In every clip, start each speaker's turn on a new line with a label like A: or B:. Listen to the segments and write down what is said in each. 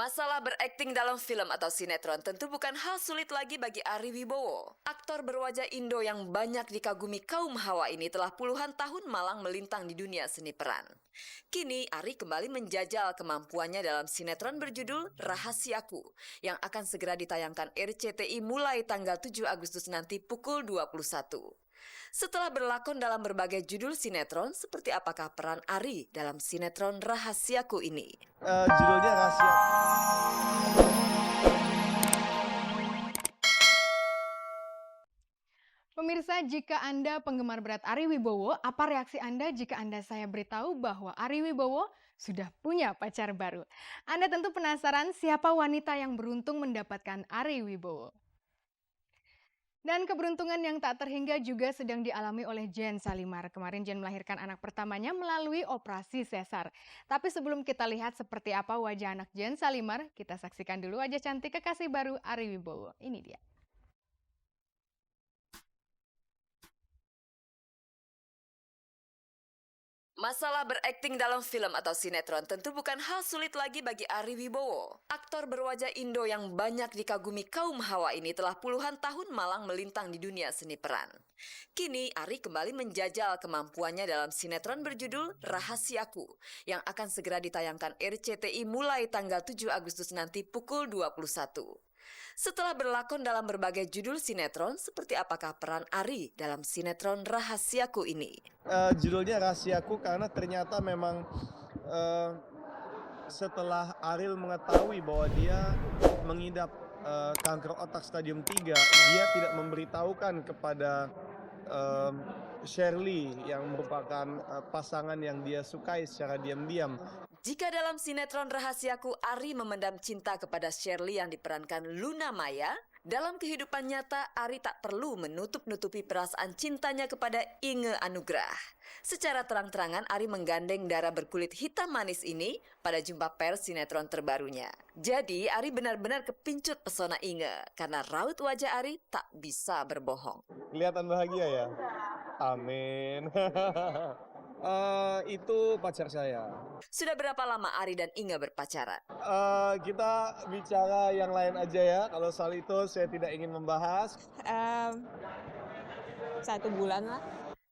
A: Masalah berakting dalam film atau sinetron tentu bukan hal sulit lagi bagi Ari Wibowo. Aktor berwajah Indo yang banyak dikagumi kaum hawa ini telah puluhan tahun malang melintang di dunia seni peran. Kini Ari kembali menjajal kemampuannya dalam sinetron berjudul Rahasiaku yang akan segera ditayangkan RCTI mulai tanggal 7 Agustus nanti pukul 21. Setelah berlakon dalam berbagai judul sinetron, seperti apakah peran Ari dalam sinetron Rahasiaku ini?
B: Judulnya Rahasia.
C: Pemirsa, jika Anda penggemar berat Ari Wibowo, apa reaksi Anda jika saya beritahu bahwa Ari Wibowo sudah punya pacar baru? Anda tentu penasaran siapa wanita yang beruntung mendapatkan Ari Wibowo. Dan keberuntungan yang tak terhingga juga sedang dialami oleh Jen Salimar. Kemarin Jen melahirkan anak pertamanya melalui operasi sesar. Tapi sebelum kita lihat seperti apa wajah anak Jen Salimar, kita saksikan dulu wajah cantik kekasih baru Ari Wibowo. Ini dia.
A: Masalah berakting dalam film atau sinetron tentu bukan hal sulit lagi bagi Ari Wibowo. Aktor berwajah Indo yang banyak dikagumi kaum hawa ini telah puluhan tahun malang melintang di dunia seni peran. Kini Ari kembali menjajal kemampuannya dalam sinetron berjudul Rahasiaku yang akan segera ditayangkan RCTI mulai tanggal 7 Agustus nanti pukul 21. Setelah berlakon dalam berbagai judul sinetron, seperti apakah peran Ari dalam sinetron Rahasiaku ini?
B: Judulnya Rahasiaku karena ternyata memang setelah Ariel mengetahui bahwa dia mengidap kanker otak stadium 3, dia tidak memberitahukan kepada Shirley yang merupakan pasangan yang dia sukai secara diam-diam.
A: Jika dalam sinetron Rahasiaku Ari memendam cinta kepada Shirley yang diperankan Luna Maya, dalam kehidupan nyata Ari tak perlu menutup-nutupi perasaan cintanya kepada Inge Anugrah. Secara terang-terangan Ari menggandeng darah berkulit hitam manis ini pada jumpa pers sinetron terbarunya. Jadi Ari benar-benar kepincut pesona Inge karena raut wajah Ari tak bisa berbohong.
B: Kelihatan bahagia ya? Amin. Itu pacar saya.
A: Sudah berapa lama Ari dan Inge berpacaran?
B: Kita bicara yang lain aja ya. Kalau soal itu saya tidak ingin membahas.
D: 1 bulan lah.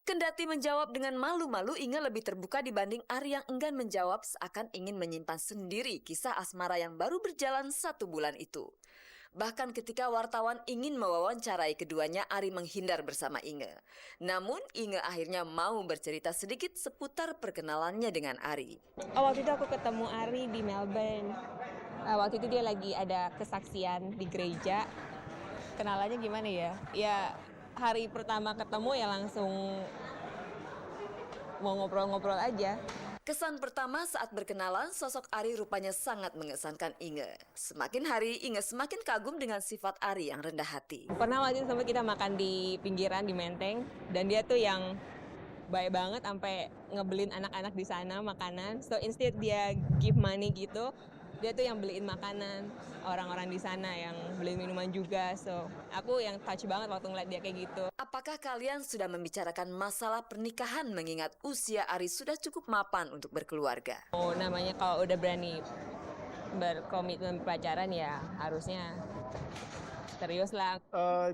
A: Kendati menjawab dengan malu-malu, Inge lebih terbuka dibanding Ari yang enggan menjawab seakan ingin menyimpan sendiri kisah asmara yang baru berjalan 1 bulan itu. Bahkan ketika wartawan ingin mewawancarai keduanya, Ari menghindar bersama Inge. Namun Inge akhirnya mau bercerita sedikit seputar perkenalannya dengan Ari.
D: Waktu itu aku ketemu Ari di Melbourne. Waktu itu dia lagi ada kesaksian di gereja. Kenalannya gimana ya? Ya hari pertama ketemu ya langsung mau ngobrol-ngobrol aja.
A: Kesan pertama saat berkenalan, sosok Ari rupanya sangat mengesankan Inge. Semakin hari, Inge semakin kagum dengan sifat Ari yang rendah hati.
D: Pernah waktu itu sampai kita makan di pinggiran di Menteng, dan dia tuh yang baik banget sampai ngebeliin anak-anak di sana makanan. So instead dia give money gitu, dia tuh yang beliin makanan orang-orang di sana, yang beliin minuman juga. So aku yang touch banget waktu ngeliat dia kayak gitu.
A: Apakah kalian sudah membicarakan masalah pernikahan mengingat usia Ari sudah cukup mapan untuk berkeluarga?
D: Oh, namanya kalau udah berani berkomitmen pacaran ya harusnya serius lah.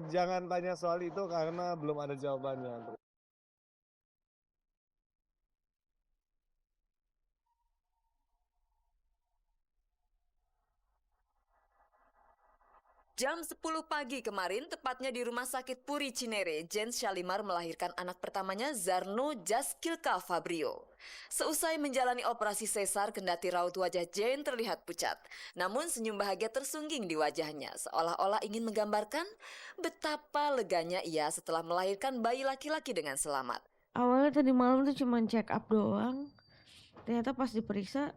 B: Jangan tanya soal itu karena belum ada jawabannya.
A: Jam 10 pagi kemarin, tepatnya di Rumah Sakit Puri Cinere, Jen Salimar melahirkan anak pertamanya Zarno Jaskilka Fabrio. Seusai menjalani operasi sesar, kendati raut wajah Jen terlihat pucat. Namun senyum bahagia tersungging di wajahnya, seolah-olah ingin menggambarkan betapa leganya ia setelah melahirkan bayi laki-laki dengan selamat.
E: Awalnya tadi malam tuh cuma check up doang. Ternyata pas diperiksa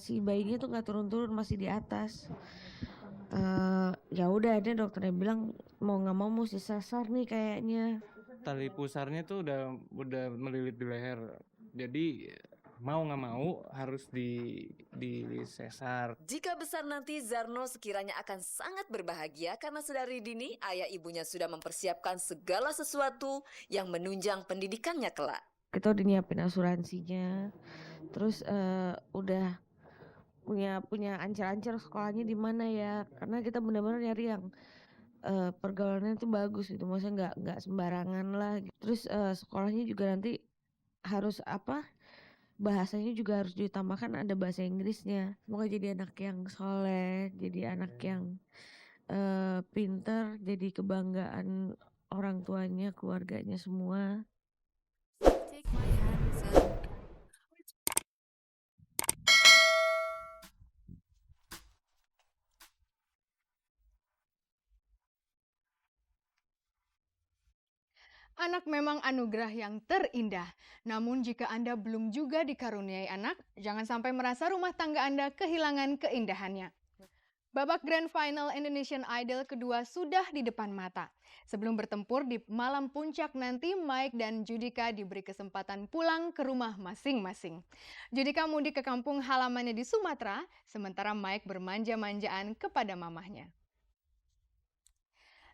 E: si bayinya tuh nggak turun-turun, masih di atas. Ya udah, ada dokternya bilang mau nggak mau mesti sesar nih kayaknya.
F: Tali pusarnya tuh udah melilit di leher. Jadi mau nggak mau harus di sesar.
A: Jika besar nanti, Zarno sekiranya akan sangat berbahagia karena sedari dini ayah ibunya sudah mempersiapkan segala sesuatu yang menunjang pendidikannya kelak.
E: Kita udah nyiapin asuransinya, terus udah punya ancur-ancur sekolahnya di mana ya, karena kita benar-benar nyari yang pergaulannya itu bagus gitu, maksudnya nggak sembarangan lah gitu. Terus sekolahnya juga nanti harus apa, bahasanya juga harus ditambahkan ada bahasa Inggrisnya. Semoga jadi anak yang soleh, jadi anak yang pinter, jadi kebanggaan orang tuanya, keluarganya semua.
C: Anak memang anugerah yang terindah. Namun jika Anda belum juga dikaruniai anak, jangan sampai merasa rumah tangga Anda kehilangan keindahannya. Babak Grand Final Indonesian Idol kedua sudah di depan mata. Sebelum bertempur di malam puncak nanti, Mike dan Judika diberi kesempatan pulang ke rumah masing-masing. Judika mudik ke kampung halamannya di Sumatera, sementara Mike bermanja-manjaan kepada mamahnya.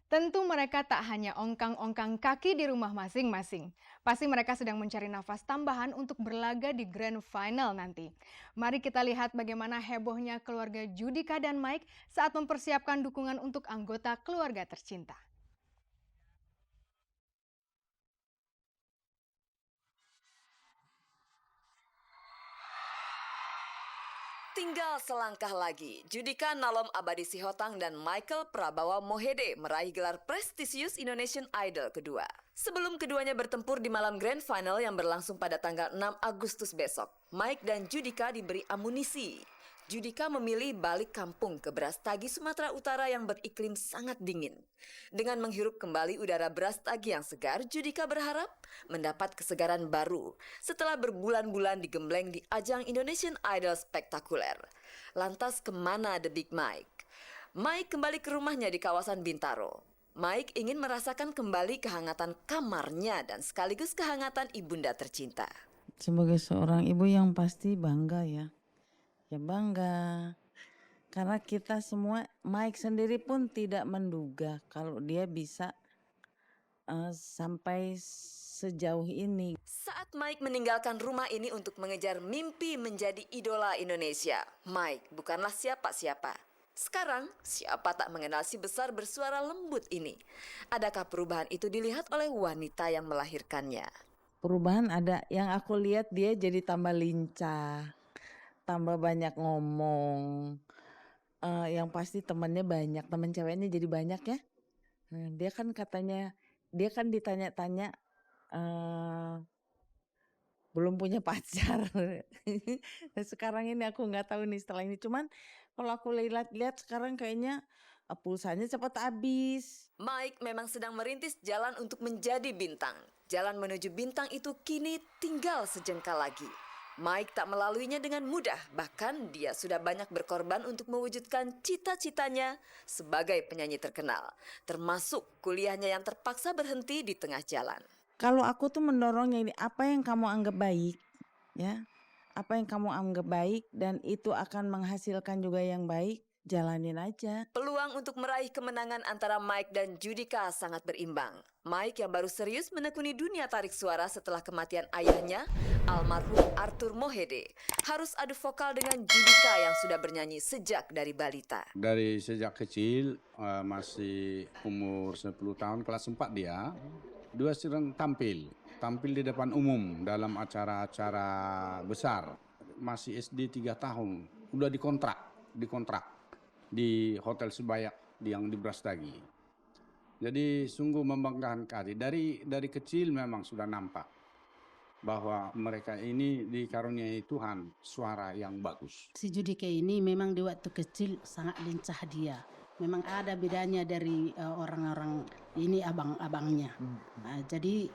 C: Tentu mereka tak hanya ongkang-ongkang kaki di rumah masing-masing. Pasti mereka sedang mencari nafas tambahan untuk berlaga di Grand Final nanti. Mari kita lihat bagaimana hebohnya keluarga Judika dan Mike saat mempersiapkan dukungan untuk anggota keluarga tercinta.
A: Tinggal selangkah lagi, Judika Nalom Abadi Sihotang dan Michael Prabawa Mohede meraih gelar prestisius Indonesian Idol kedua. Sebelum keduanya bertempur di malam Grand Final yang berlangsung pada tanggal 6 Agustus besok, Mike dan Judika diberi amunisi. Judika memilih balik kampung ke Brastagi, Sumatera Utara yang beriklim sangat dingin. Dengan menghirup kembali udara Brastagi yang segar, Judika berharap mendapat kesegaran baru setelah berbulan-bulan digembleng di ajang Indonesian Idol spektakuler. Lantas kemana The Big Mike? Mike kembali ke rumahnya di kawasan Bintaro. Mike ingin merasakan kembali kehangatan kamarnya dan sekaligus kehangatan ibunda tercinta.
G: Sebagai seorang ibu yang pasti bangga ya. Ya bangga, karena kita semua, Mike sendiri pun tidak menduga kalau dia bisa sampai sejauh ini.
A: Saat Mike meninggalkan rumah ini untuk mengejar mimpi menjadi idola Indonesia, Mike bukanlah siapa-siapa. Sekarang, siapa tak mengenal si besar bersuara lembut ini? Adakah perubahan itu dilihat oleh wanita yang melahirkannya?
G: Perubahan ada, yang aku lihat dia jadi tambah lincah, tambah banyak ngomong. Yang pasti temannya banyak, teman ceweknya jadi banyak ya. Dia kan katanya, dia kan ditanya-tanya belum punya pacar. Sekarang ini aku nggak tahu nih setelah ini. Cuman kalau aku lihat sekarang kayaknya pulsanya cepat habis.
A: Mike memang sedang merintis jalan untuk menjadi bintang. Jalan menuju bintang itu kini tinggal sejengkal lagi. Mike tak melaluinya dengan mudah, bahkan dia sudah banyak berkorban untuk mewujudkan cita-citanya sebagai penyanyi terkenal, termasuk kuliahnya yang terpaksa berhenti di tengah jalan.
G: Kalau aku tuh mendorongnya ini, apa yang kamu anggap baik, ya, apa yang kamu anggap baik dan itu akan menghasilkan juga yang baik, jalanin aja.
A: Peluang untuk meraih kemenangan antara Mike dan Judika sangat berimbang. Mike yang baru serius menekuni dunia tarik suara setelah kematian ayahnya, almarhum Arthur Mohede, harus adu vokal dengan Judika yang sudah bernyanyi sejak dari balita.
H: Dari sejak kecil, masih umur 10 tahun, kelas 4 dia sering tampil di depan umum dalam acara-acara besar. Masih SD 3 tahun, udah dikontrak di Hotel Sebayak yang di Brastagi. Jadi sungguh membanggakan sekali. Dari kecil memang sudah nampak bahwa mereka ini dikaruniai Tuhan suara yang bagus.
I: Si Judika ini memang di waktu kecil sangat lincah dia. Memang ada bedanya dari orang-orang ini abang-abangnya. Jadi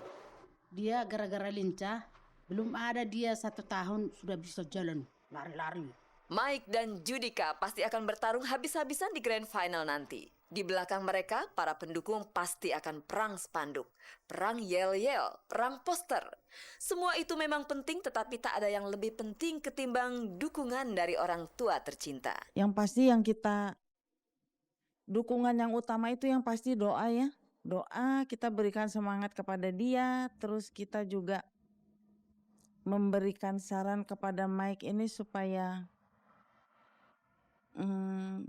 I: dia gara-gara lincah, belum ada dia 1 tahun sudah bisa jalan lari-lari.
A: Mike dan Judika pasti akan bertarung habis-habisan di Grand Final nanti. Di belakang mereka, para pendukung pasti akan perang spanduk, perang yel-yel, perang poster. Semua itu memang penting, tetapi tak ada yang lebih penting ketimbang dukungan dari orang tua tercinta.
G: Yang pasti yang kita, dukungan yang utama itu yang pasti doa ya. Doa, kita berikan semangat kepada dia, terus kita juga memberikan saran kepada Mike ini supaya mmm,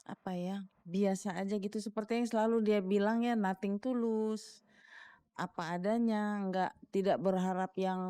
G: apa ya, biasa aja gitu seperti yang selalu dia bilang ya, nothing tulus, apa adanya, tidak berharap yang